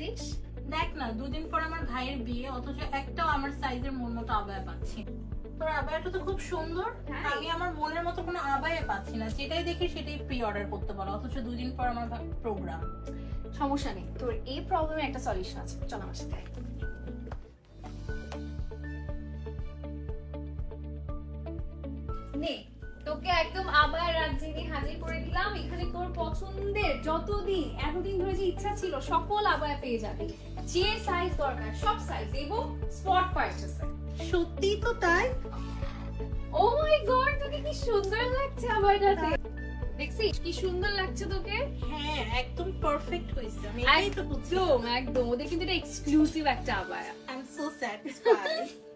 পাচ্ছিস? দেখ না, 2 দিন পর আমার ভাইয়ের বিয়ে, অথচ একটাও আমার সাইজের মন মতো আবায়া পাচ্ছি। তোর আবায়াটা তো খুব সুন্দর, আমি আমার মনের মতো কোনো আবায়া পাচ্ছি না। যেটাই দেখি সেটাই প্রি অর্ডার করতে বলো, অথচ 2 দিন পর আমার প্রোগ্রাম। সমস্যা নেই, তোর এই প্রবলেমের একটা সলিউশন আছে, চল আমার সাথে। নে, তোকে একদম আবার রাজ্যে হাজির করে দিলাম। এখানে তোর পছন্দের এতদিন ধরে যে ইচ্ছা ছিল সকল আবায়া পেয়ে যাবি, যে সাইজ দরকার সব সাইজ এবং স্পট পারচেসে। সত্যি তো তাই? ও মাই গড, তোকে কি সুন্দর লাগছে আবায়াটাতে। দেখছিস কি সুন্দর লাগছে তোকে? হ্যাঁ, একদম পারফেক্ট হইছে। আমি একদম ওদের কিন্তু এটা এক্সক্লুসিভ একটা abaya. I am so satisfied.